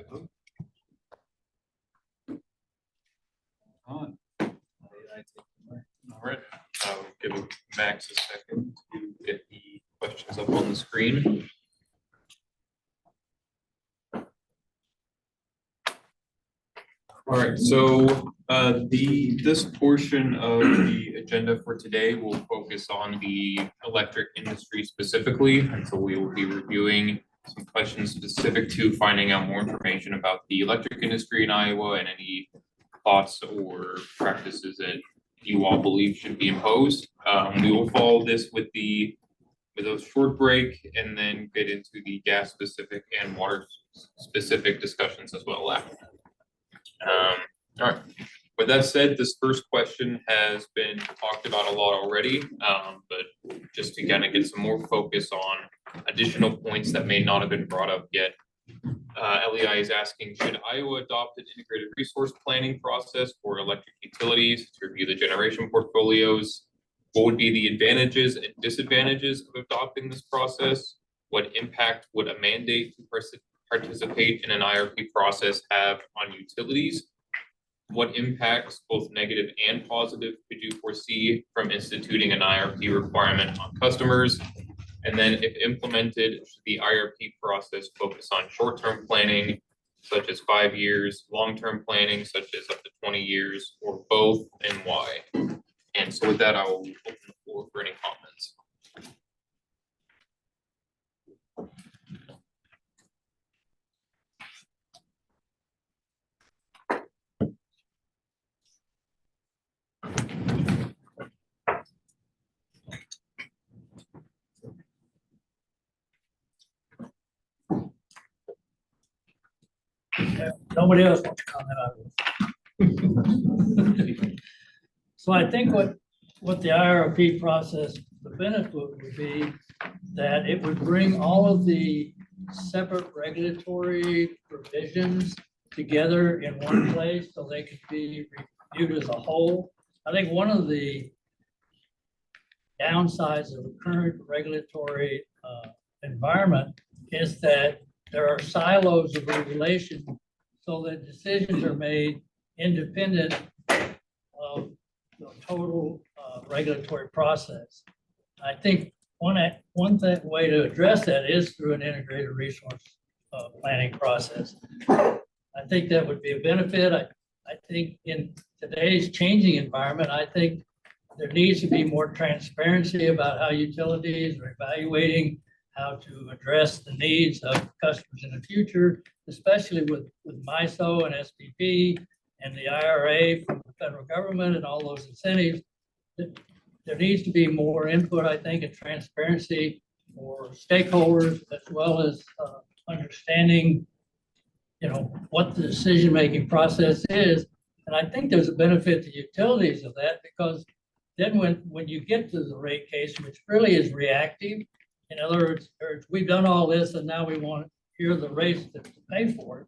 vote. On. All right, I'll give Max a second to get the questions up on the screen. All right, so this portion of the agenda for today will focus on the electric industry specifically, and so we will be reviewing some questions specific to finding out more information about the electric industry in Iowa and any thoughts or practices that you all believe should be imposed. We will follow this with a short break and then get into the gas specific and water specific discussions as well after. All right. With that said, this first question has been talked about a lot already, but just to kind of get some more focus on additional points that may not have been brought up yet. LEI is asking, should Iowa adopt an integrated resource planning process for electric utilities to review the generation portfolios? What would be the advantages and disadvantages of adopting this process? What impact would a mandate to participate in an IRP process have on utilities? What impacts, both negative and positive, could you foresee from instituting an IRP requirement on customers? And then if implemented, should the IRP process focus on short-term planning, such as 5 years, long-term planning, such as up to 20 years, or both, and why? And so with that, I will open the floor for any comments. Yeah, nobody else wants to comment on this. So I think what the IRP process, the benefit would be that it would bring all of the separate regulatory provisions together in one place so they could be reviewed as a whole. I think one of the downsides of the current regulatory environment is that there are silos of regulation so that decisions are made independent of the total regulatory process. I think one way to address that is through an integrated resource planning process. I think that would be a benefit. I think in today's changing environment, I think there needs to be more transparency about how utilities are evaluating how to address the needs of customers in the future, especially with MISO and SPP and the IRA from the federal government and all those incentives. There needs to be more input, I think, and transparency for stakeholders, as well as understanding, what the decision-making process is. And I think there's a benefit to utilities of that, because then when you get to the rate case, which really is reactive, in other words, we've done all this and now we want to hear the rates to pay for it.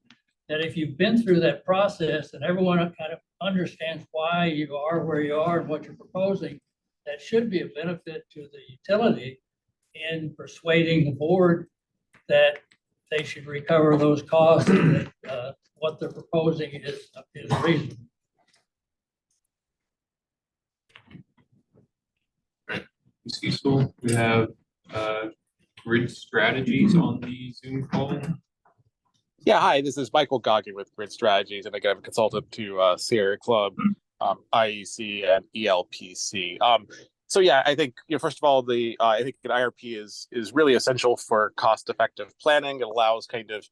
That if you've been through that process and everyone kind of understands why you are where you are and what you're proposing, that should be a benefit to the utility in persuading the board that they should recover those costs and that what they're proposing is reasonable. Cecil, we have Grid Strategies on the Zoom call. Yeah, hi, this is Michael Goggin with Grid Strategies, and again, I'm a consultant to Sierra Club, IEC, and ELPC. So yeah, I think first of all, I think an IRP is really essential for cost-effective planning. It allows kind of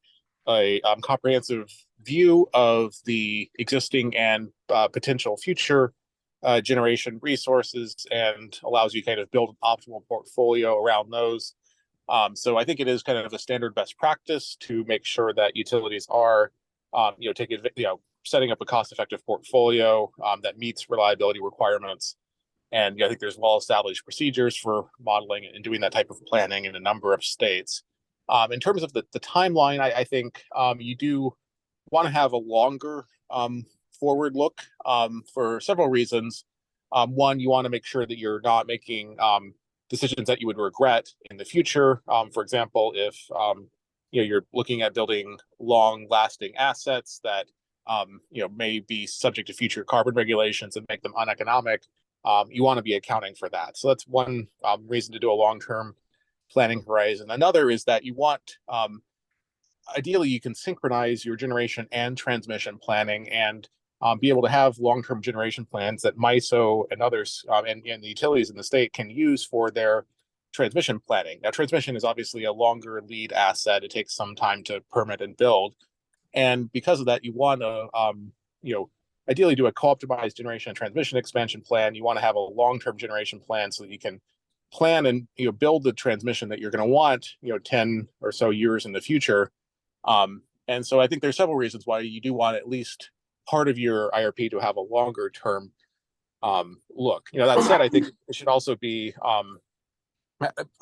a comprehensive view of the existing and potential future generation resources, and allows you kind of build an optimal portfolio around those. So I think it is kind of a standard best practice to make sure that utilities are, setting up a cost-effective portfolio that meets reliability requirements. And I think there's well-established procedures for modeling and doing that type of planning in a number of states. In terms of the timeline, I think you do want to have a longer forward look for several reasons. One, you want to make sure that you're not making decisions that you would regret in the future. For example, if you're looking at building long-lasting assets that may be subject to future carbon regulations and make them uneconomic. You want to be accounting for that. So that's one reason to do a long-term planning horizon. Another is that you want, ideally, you can synchronize your generation and transmission planning and be able to have long-term generation plans that MISO and others and the utilities in the state can use for their transmission planning. Now, transmission is obviously a longer lead asset. It takes some time to permit and build. And because of that, you want to, ideally do a co-optimized generation and transmission expansion plan. You want to have a long-term generation plan so that you can plan and build the transmission that you're going to want 10 or so years in the future. And so I think there's several reasons why you do want at least part of your IRP to have a longer term look. That said, I think it should also be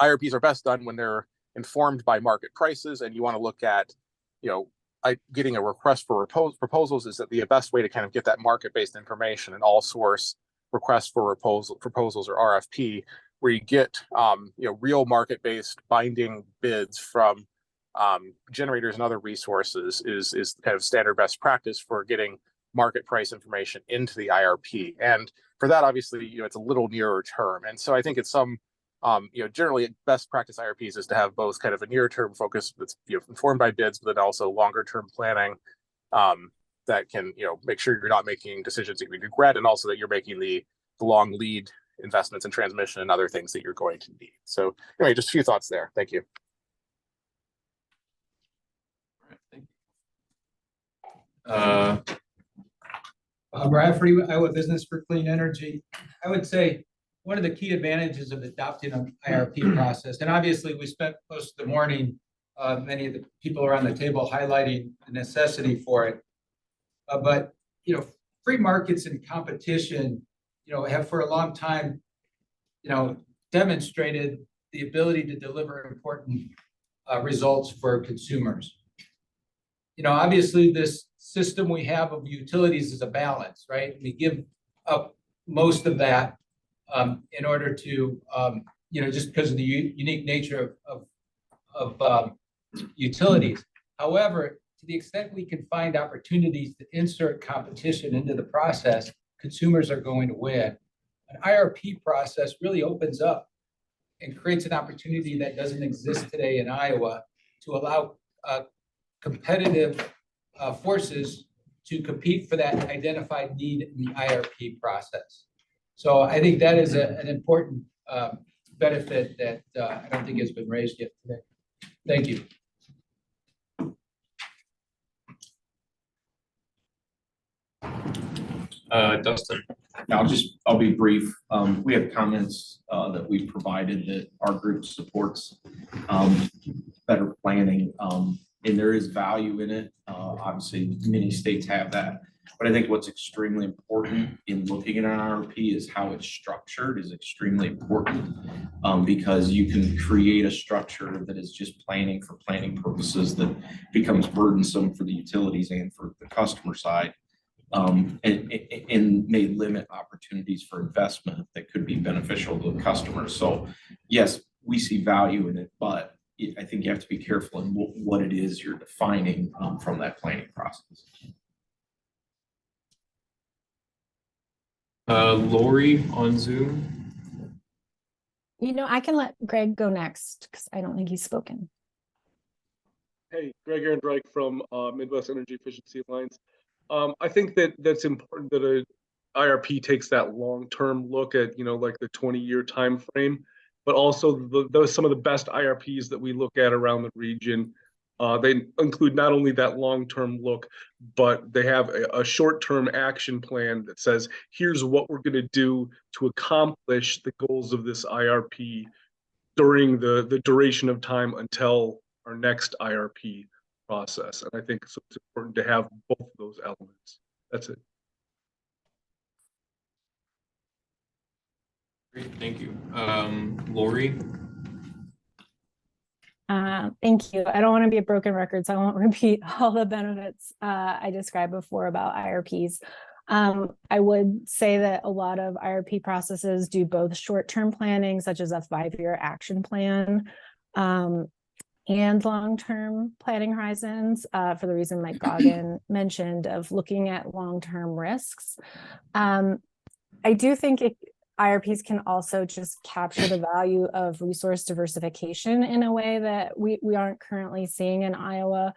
IRPs are best done when they're informed by market prices, and you want to look at getting a request for proposals is that the best way to kind of get that market-based information, and all source requests for proposals or RFP, where you get real market-based binding bids from generators and other resources is kind of standard best practice for getting market price information into the IRP. And for that, obviously, it's a little nearer term. And so I think it's some generally best practice IRPs is to have both kind of a near term focus that's informed by bids, but then also longer term planning that can make sure you're not making decisions that you regret, and also that you're making the long lead investments in transmission and other things that you're going to need. So anyway, just a few thoughts there. Thank you. Bradford, Iowa Business for Clean Energy. I would say one of the key advantages of adopting an IRP process, and obviously we spent most of the morning, many of the people around the table highlighting the necessity for it. But free markets and competition, have for a long time, demonstrated the ability to deliver important results for consumers. Obviously this system we have of utilities is a balance, right? We give up most of that in order to, just because of the unique nature of utilities. However, to the extent we can find opportunities to insert competition into the process, consumers are going to win. An IRP process really opens up and creates an opportunity that doesn't exist today in Iowa to allow competitive forces to compete for that identified need in the IRP process. So I think that is an important benefit that I don't think has been raised yet today. Thank you. Dustin. I'll be brief. We have comments that we provided that our group supports better planning, and there is value in it. Obviously, many states have that, but I think what's extremely important in looking at an IRP is how it's structured is extremely important, because you can create a structure that is just planning for planning purposes that becomes burdensome for the utilities and for the customer side. And may limit opportunities for investment that could be beneficial to the customers. So yes, we see value in it, but I think you have to be careful in what it is you're defining from that planning process. Lori on Zoom. I can let Greg go next because I don't think he's spoken. Hey, Greg Aaron from Midwest Energy Efficiency Alliance. I think that's important that a IRP takes that long-term look at, like the 20-year time frame, but also some of the best IRPs that we look at around the region. They include not only that long-term look, but they have a short-term action plan that says, here's what we're going to do to accomplish the goals of this IRP during the duration of time until our next IRP process. And I think it's important to have both of those elements. That's it. Great, thank you. Lori. Thank you. I don't want to be a broken record, so I won't repeat all the benefits I described before about IRPs. I would say that a lot of IRP processes do both short-term planning, such as a 5-year action plan, and long-term planning horizons for the reason Mike Goggin mentioned of looking at long-term risks. I do think IRPs can also just capture the value of resource diversification in a way that we aren't currently seeing in Iowa.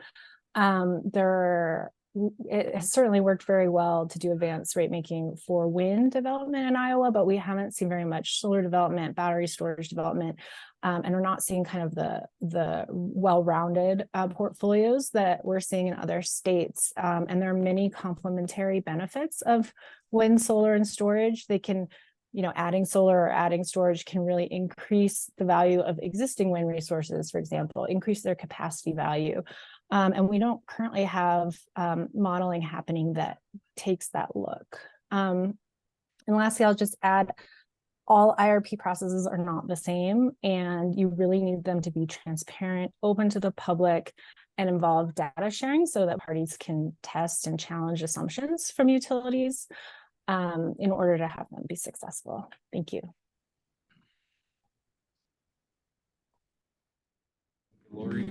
It has certainly worked very well to do advanced rate making for wind development in Iowa, but we haven't seen very much solar development, battery storage development, and we're not seeing kind of the well-rounded portfolios that we're seeing in other states. And there are many complementary benefits of wind, solar, and storage. They can, adding solar or adding storage can really increase the value of existing wind resources, for example, increase their capacity value. And we don't currently have modeling happening that takes that look. And lastly, I'll just add, all IRP processes are not the same, and you really need them to be transparent, open to the public, and involve data sharing so that parties can test and challenge assumptions from utilities in order to have them be successful. Thank you. Lori,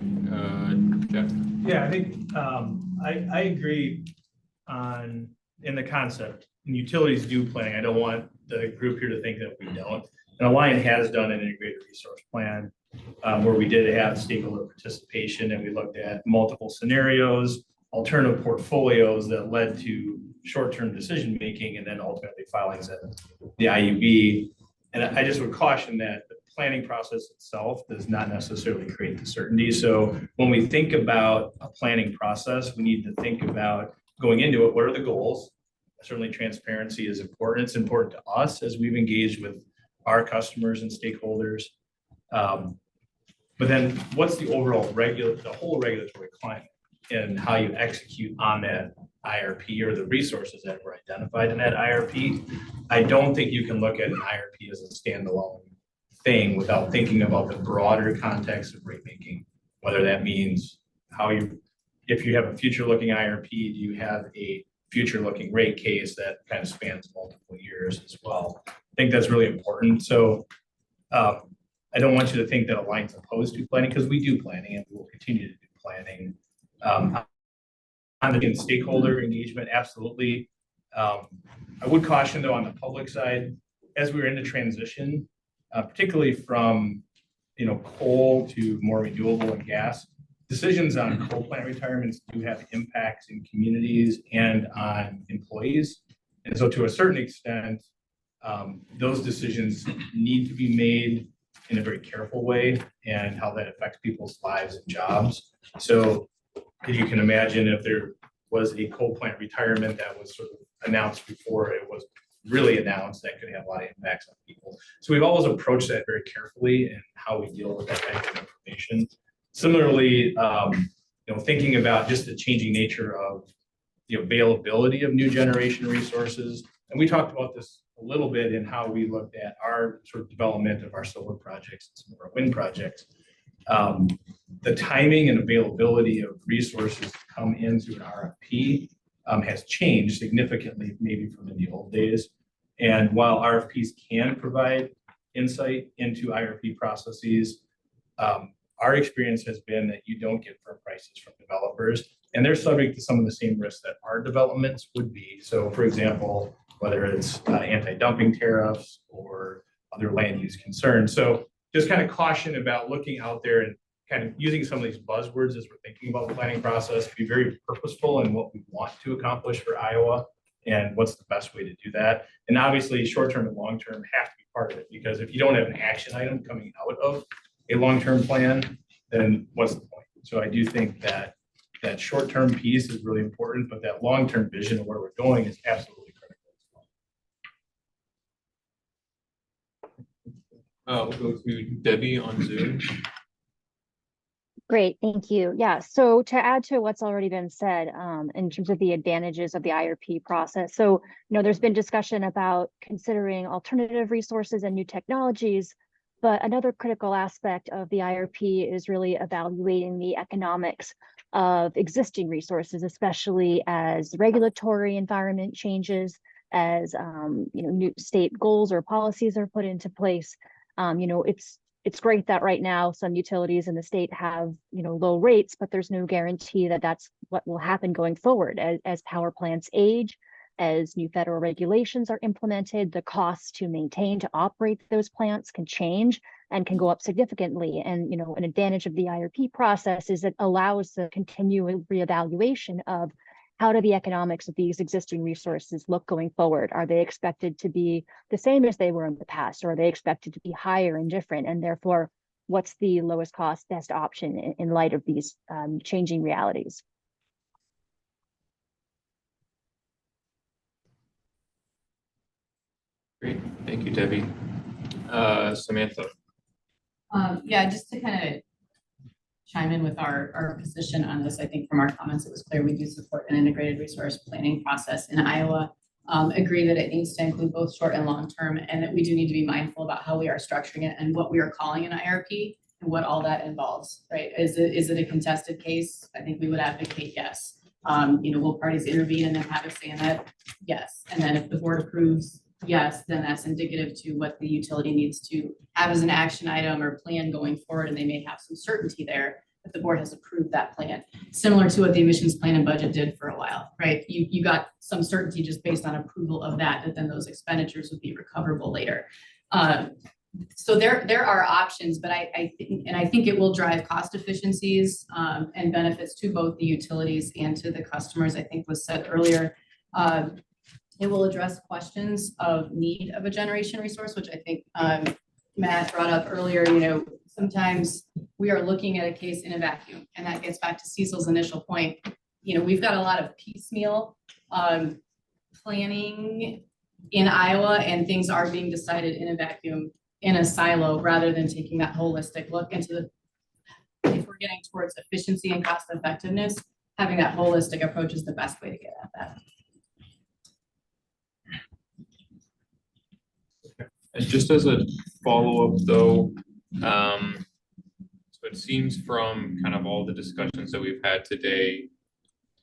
Jeff? Yeah, I think I agree in the concept. And utilities do planning. I don't want the group here to think that we don't. And Alliant has done an integrated resource plan where we did have stakeholder participation, and we looked at multiple scenarios, alternative portfolios that led to short-term decision making, and then ultimately filings at the IUB. And I just would caution that the planning process itself does not necessarily create the certainty. So when we think about a planning process, we need to think about going into it, what are the goals? Certainly transparency is important. It's important to us as we've engaged with our customers and stakeholders. But then what's the overall the whole regulatory climate and how you execute on that IRP or the resources that were identified in that IRP? I don't think you can look at an IRP as a standalone thing without thinking about the broader context of rate making, whether that means if you have a future looking IRP, do you have a future looking rate case that kind of spans multiple years as well? I think that's really important. So I don't want you to think that Alliant's opposed to planning, because we do planning and we'll continue to do planning. On the stakeholder engagement, absolutely. I would caution though on the public side, as we're in the transition, particularly from coal to more renewable and gas, decisions on coal plant retirements do have impacts in communities and on employees. And so to a certain extent, those decisions need to be made in a very careful way, and how that affects people's lives and jobs. So if you can imagine, if there was a coal plant retirement that was sort of announced before it was really announced, that could have a lot of impacts on people. So we've always approached that very carefully and how we deal with that kind of information. Similarly, thinking about just the changing nature of the availability of new generation resources. And we talked about this a little bit in how we looked at our sort of development of our solar projects and some of our wind projects. The timing and availability of resources to come in through an RFP has changed significantly, maybe from in the old days. And while RFPs can provide insight into IRP processes, our experience has been that you don't get firm prices from developers, and they're subject to some of the same risks that our developments would be. So for example, whether it's anti-dumping tariffs or other land use concerns. So just kind of caution about looking out there and kind of using some of these buzzwords as we're thinking about the planning process, be very purposeful in what we want to accomplish for Iowa and what's the best way to do that. And obviously short-term and long-term have to be part of it, because if you don't have an action item coming out of a long-term plan, then what's the point? So I do think that that short-term piece is really important, but that long-term vision of where we're going is absolutely critical as well. We'll go to Debbie on Zoom. Great, thank you. Yeah, so to add to what's already been said in terms of the advantages of the IRP process. So, there's been discussion about considering alternative resources and new technologies, but another critical aspect of the IRP is really evaluating the economics of existing resources, especially as regulatory environment changes, as new state goals or policies are put into place. It's it's great that right now some utilities in the state have, low rates, but there's no guarantee that that's what will happen going forward as power plants age, as new federal regulations are implemented, the costs to maintain, to operate those plants can change and can go up significantly. And, an advantage of the IRP process is it allows the continual reevaluation of how do the economics of these existing resources look going forward? Are they expected to be the same as they were in the past, or are they expected to be higher and different? And therefore, what's the lowest cost, best option in light of these changing realities? Great, thank you, Debbie. Samantha. Yeah, just to kind of chime in with our position on this, I think from our comments, it was clear we do support an integrated resource planning process in Iowa. Agree that it needs to include both short and long term, and that we do need to be mindful about how we are structuring it and what we are calling an IRP and what all that involves, right? Is it a contested case? I think we would advocate yes. Will parties intervene and then have a say in that? Yes. And then if the board approves yes, then that's indicative to what the utility needs to have as an action item or plan going forward, and they may have some certainty there that the board has approved that plan. Similar to what the emissions plan and budget did for a while, right? You got some certainty just based on approval of that then those expenditures would be recoverable later. So there are options, but I think it will drive cost efficiencies and benefits to both the utilities and to the customers. I think was said earlier. It will address questions of need of a generation resource, which I think Matt brought up earlier. Sometimes we are looking at a case in a vacuum, and that gets back to Cecil's initial point. We've got a lot of piecemeal planning in Iowa, and things are being decided in a vacuum, in a silo, rather than taking that holistic look into if we're getting towards efficiency and cost effectiveness, having that holistic approach is the best way to get at that. And just as a follow-up though, so it seems from kind of all the discussions that we've had today,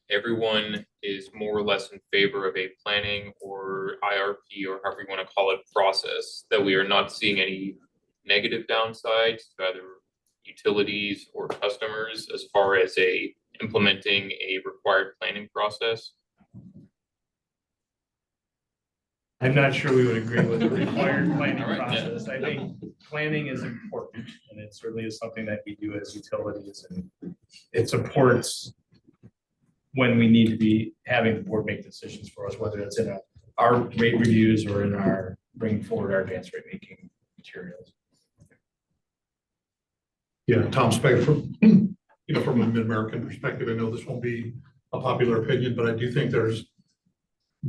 everyone is more or less in favor of a planning or IRP or however you want to call it process, that we are not seeing any negative downsides to either utilities or customers as far as implementing a required planning process. I'm not sure we would agree with the required planning All right, yeah. process. I think planning is important, and it certainly is something that we do as utilities, and it supports when we need to be having the board make decisions for us, whether it's in our rate reviews or in our bringing forward our advanced rate making materials. Yeah, Tom Speg from a mid-American perspective, I know this won't be a popular opinion, but I do think there's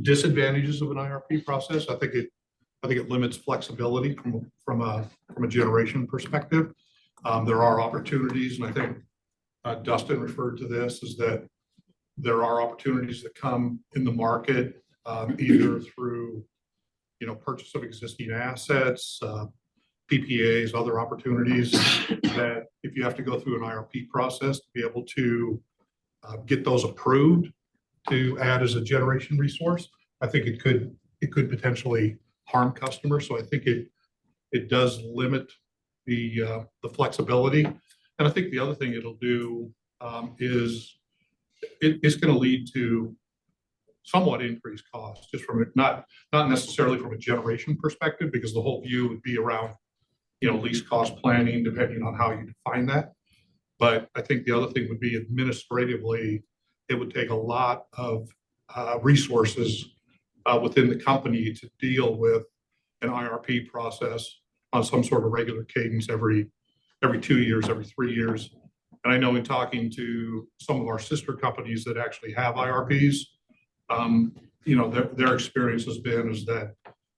disadvantages of an IRP process. I think it limits flexibility from a generation perspective. There are opportunities, and I think Dustin referred to this, is that there are opportunities that come in the market, either through purchase of existing assets, PPAs, other opportunities that if you have to go through an IRP process to be able to get those approved to add as a generation resource, I think it could potentially harm customers. So I think it does limit the flexibility. And I think the other thing it'll do is it's going to lead to somewhat increased costs, just from not necessarily from a generation perspective, because the whole view would be around least cost planning, depending on how you define that. But I think the other thing would be administratively, it would take a lot of resources within the company to deal with an IRP process on some sort of regular cadence every 2 years, every 3 years. And I know in talking to some of our sister companies that actually have IRPs, their experience has been is that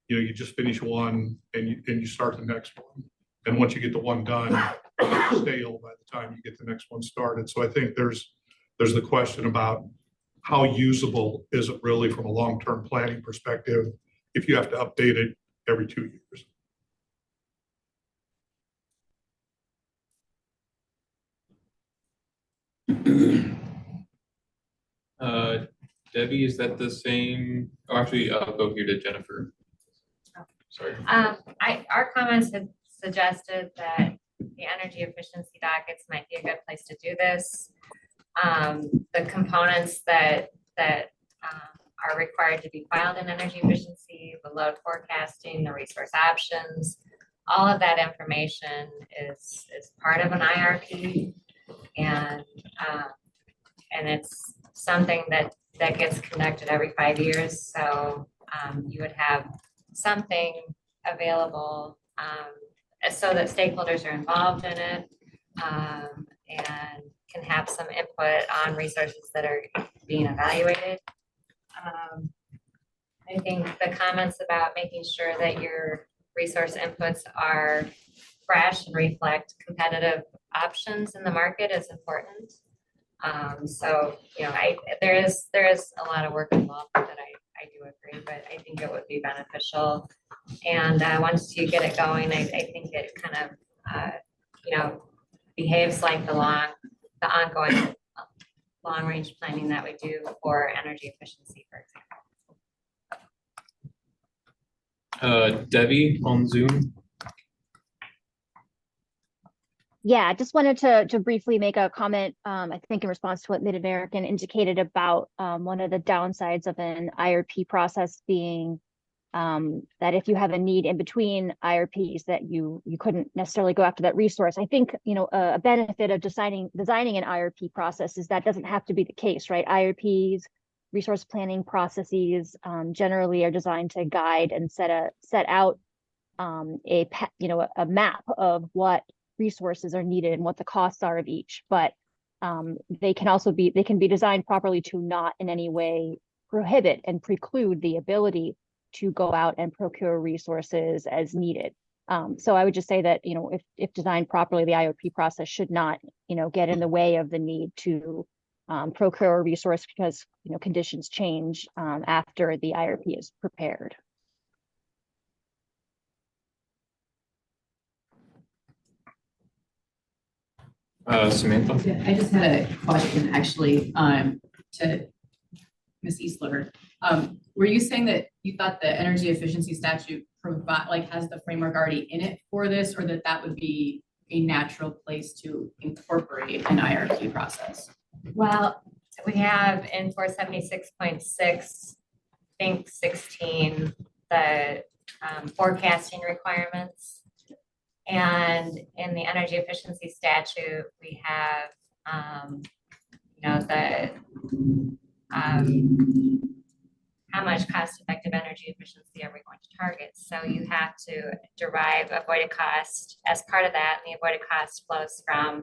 you just finish one and you start the next one. And once you get the one done, it's stale by the time you get the next one started. So I think there's the question about how usable is it really from a long-term planning perspective if you have to update it every 2 years. Debbie, is that the same? Oh, actually, I'll go here to Jennifer. Sorry. Our comments had suggested that the energy efficiency dockets might be a good place to do this. The components that are required to be filed in energy efficiency, the load forecasting, the resource options, all of that information is part of an IRP, and it's something that gets conducted every 5 years. So you would have something available so that stakeholders are involved in it and can have some input on resources that are being evaluated. I think the comments about making sure that your resource inputs are fresh and reflect competitive options in the market is important. So, you know, there is a lot of work involved that I do agree, but I think it would be beneficial. And once you get it going, I think it kind of, you know, behaves like the ongoing long-range planning that we do for energy efficiency, for example. Debbie on Zoom. Yeah, I just wanted to briefly make a comment, I think in response to what Mid-American indicated about one of the downsides of an IRP process being that if you have a need in between IRPs that you couldn't necessarily go after that resource. I think, you know, a benefit of designing an IRP process is that doesn't have to be the case, right? IRPs, resource planning processes generally are designed to guide and set out a map of what resources are needed and what the costs are of each, but they can be designed properly to not in any way prohibit and preclude the ability to go out and procure resources as needed. So I would just say that, you know, if designed properly, the IOP process should not, you know, get in the way of the need to procure a resource because, you know, conditions change after the IRP is prepared. Samantha? I just had a question actually to Ms. Eastler. Were you saying that you thought the energy efficiency statute has the framework already in it for this, or that would be a natural place to incorporate an IRP process? Well, we have in 476.6, I think 16, the forecasting requirements. And in the energy efficiency statute, we have, you know, the how much cost-effective energy efficiency are we going to target? So you have to derive avoided cost as part of that, and the avoided cost flows from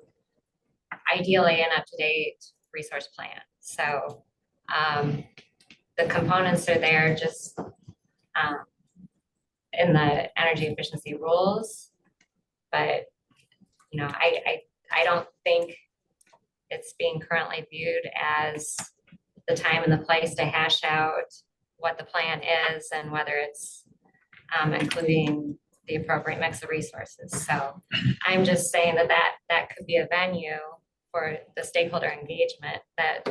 ideally an up-to-date resource plan. So the components are there just in the energy efficiency rules, but you know, I don't think it's being currently viewed as the time and the place to hash out what the plan is and whether it's including the appropriate mix of resources. So I'm just saying that could be a venue for the stakeholder engagement that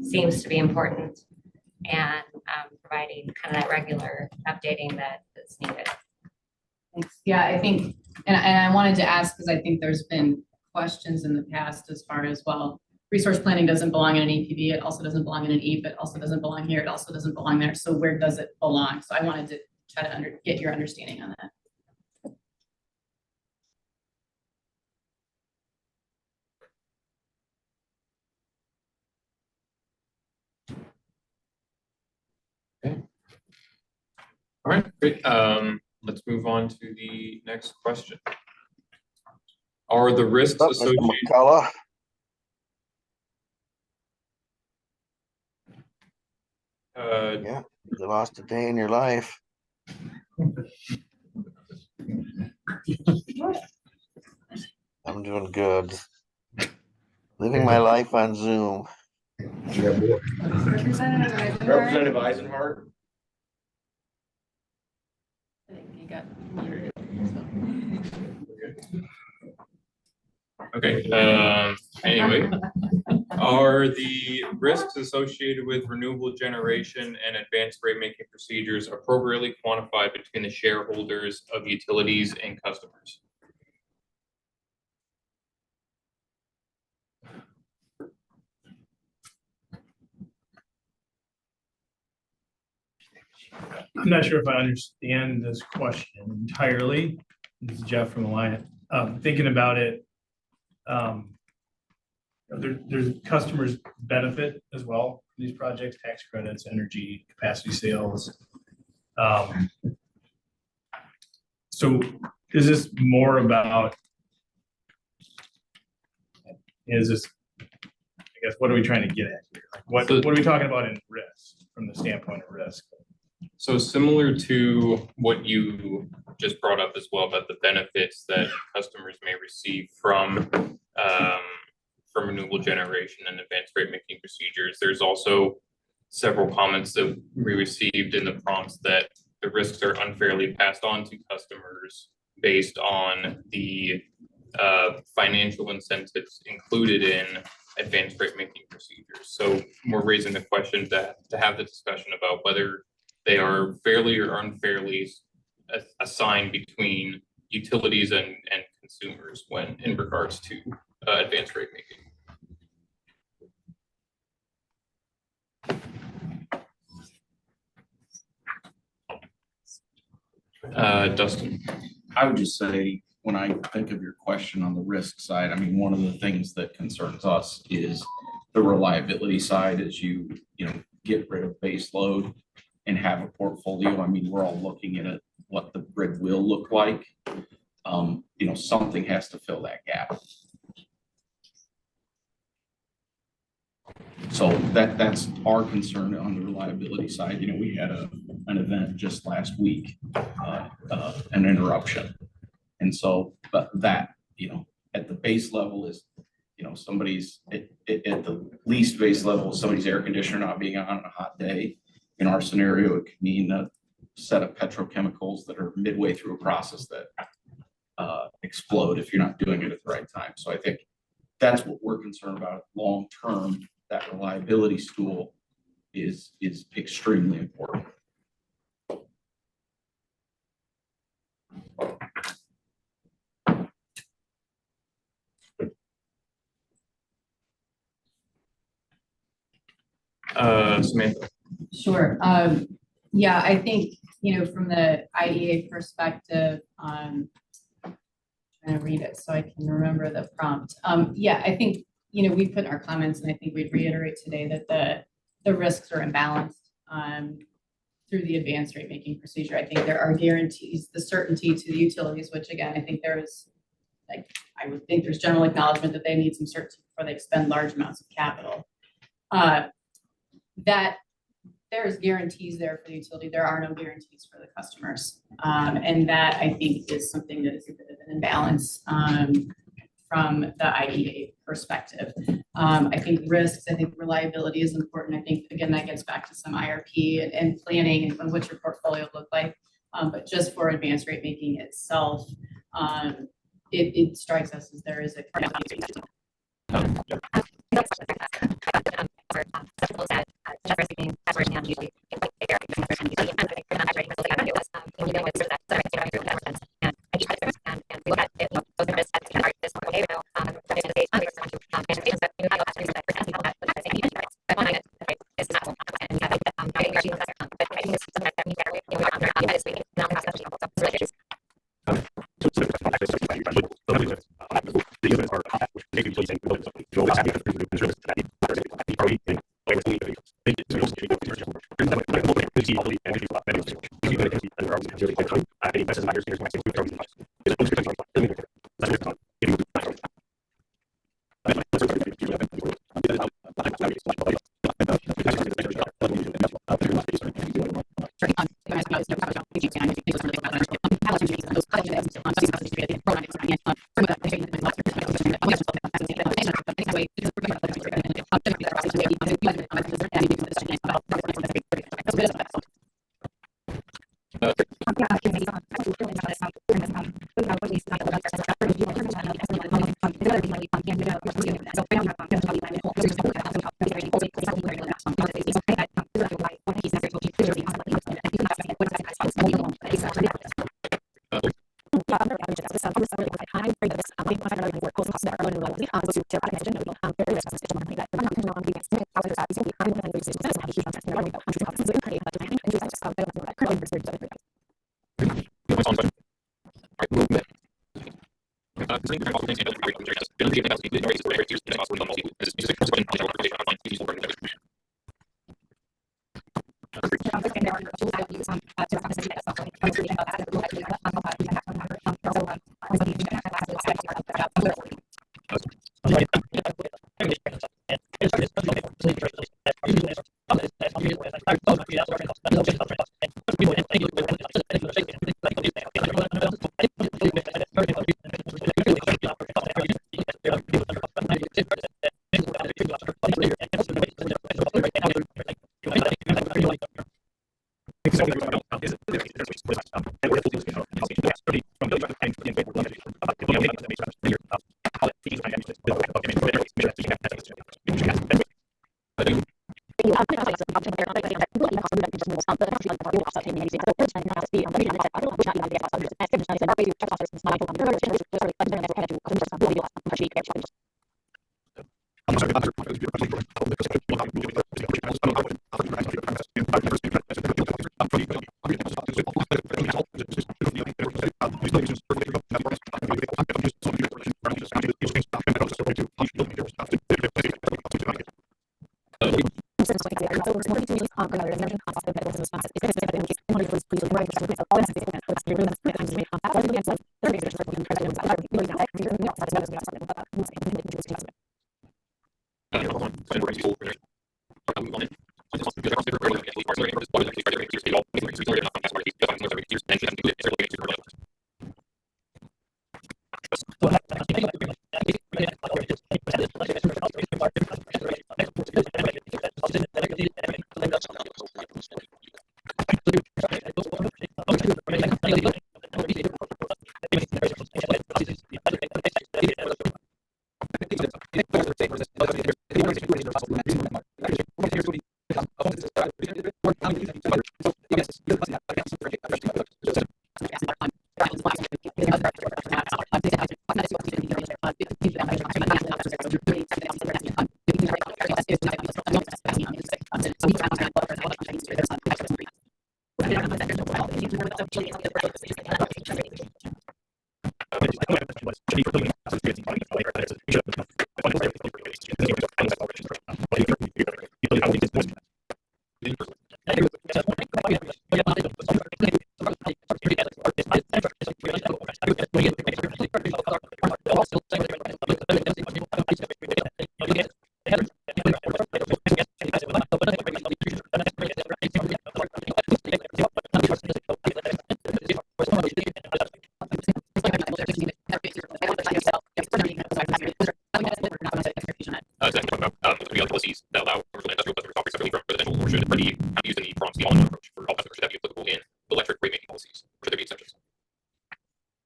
seems to be important, and providing kind of that regular updating that is needed. Thanks. Yeah, I think, and I wanted to ask because I think there's been questions in the past as far as, well, resource planning doesn't belong in an EPB. It also doesn't belong in an EAP. It also doesn't belong here. It also doesn't belong there. So where does it belong? So I wanted to try to get your understanding on that. Okay. All right, great. Let's move on to the next question. Are the risks associated? Yeah, you lost a day in your life. I'm doing good. Living my life on Zoom. Representative Eisenhart. You got muted. Okay, anyway, are the risks associated with renewable generation and advanced rate making procedures appropriately quantified between the shareholders of utilities and customers? I'm not sure if I understand this question entirely. This is Jeff from Alliant. Thinking about it, there's customers benefit as well from these projects, tax credits, energy, capacity sales. So is this more about, I guess, what are we trying to get at here? Like what are we talking about in risk, from the standpoint of risk? So similar to what you just brought up as well about the benefits that customers may receive from renewable generation and advanced rate making procedures, there's also several comments that we received in the prompts that the risks are unfairly passed on to customers based on the financial incentives included in advanced rate making procedures. So we're raising the question to have the discussion about whether they are fairly or unfairly assigned between utilities and consumers when in regards to advanced rate making. Dustin. I would just say, when I think of your question on the risk side, I mean, one of the things that concerns us is the reliability side as you get rid of base load and have a portfolio. I mean, we're all looking at it, what the grid will look like. Something has to fill that gap. So that's our concern on the reliability side. We had an event just last week, an interruption. And so, but that, at the base level is, somebody's at the least base level, somebody's air conditioner not being on a hot day. In our scenario, it could mean a set of petrochemicals that are midway through a process that explode if you're not doing it at the right time. So I think that's what we're concerned about long term. That reliability stool is extremely important. Samantha. Sure. Yeah, I think, from the IEA perspective, trying to read it so I can remember the prompt. Yeah, I think, we put in our comments, and I think we'd reiterate today that the risks are imbalanced through the advanced rate making procedure. I think there are guarantees, the certainty to the utilities, which again, I think I would think there's general acknowledgement that they need some certainty before they expend large amounts of capital. That there's guarantees there for the utility. There are no guarantees for the customers. And that I think is something that is a bit of an imbalance from the IEA perspective. I think risks, I think reliability is important. I think, again, that gets back to some IRP and planning and what your portfolio look like. But just for advanced rate making itself, it strikes us as there is a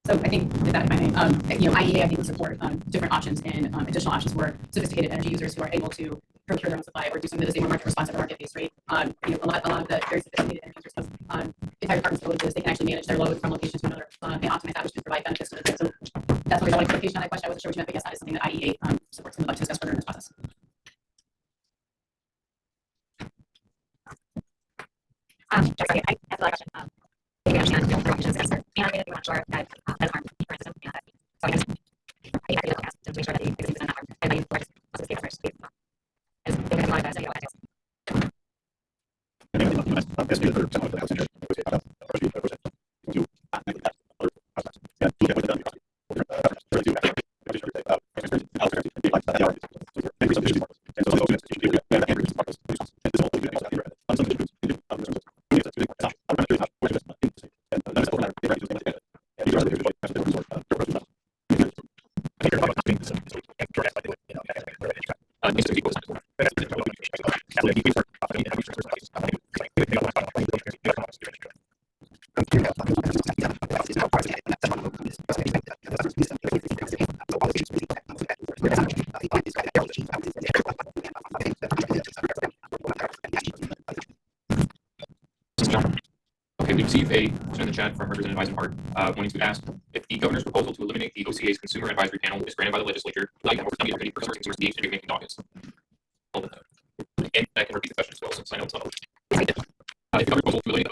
So I think with that, if I may, IEA, I think would support different options and additional options for sophisticated energy users who are able to procure their own supply or do some of the same market responsive market-based rate. A lot of the very sophisticated energy users have entire departments villages. They can actually manage their load from location to another and optimize that, which can provide benefits to the grid. So that's what we got clarification on that question. I wasn't sure what you meant, but yes, that is something that IEA supports and would like to discuss further in this process. Sorry, I have a question. I understand the options answer. And I think we want to ensure that that harm the current system and that. So I guess I have to look at to make sure that the existing system not harm anybody who works on the state first. As they can apply that to Okay, we received a question in the chat from Representative Eisenhart, wanting to ask if the governor's proposal to eliminate the OCA's consumer advisory panel is granted by the legislature, will the committee for consumers be in making dockets? And I can repeat the question as well, since I know it's not. If the governor's proposal to eliminate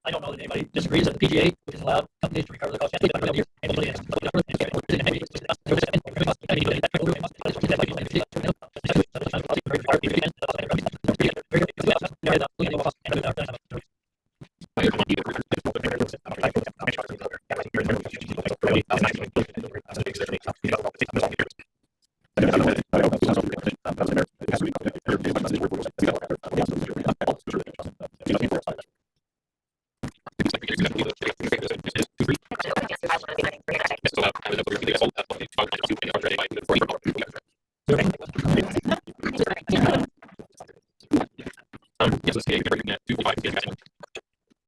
I don't know that anybody disagrees that the PGA, which has allowed companies to recover the cost. Yes,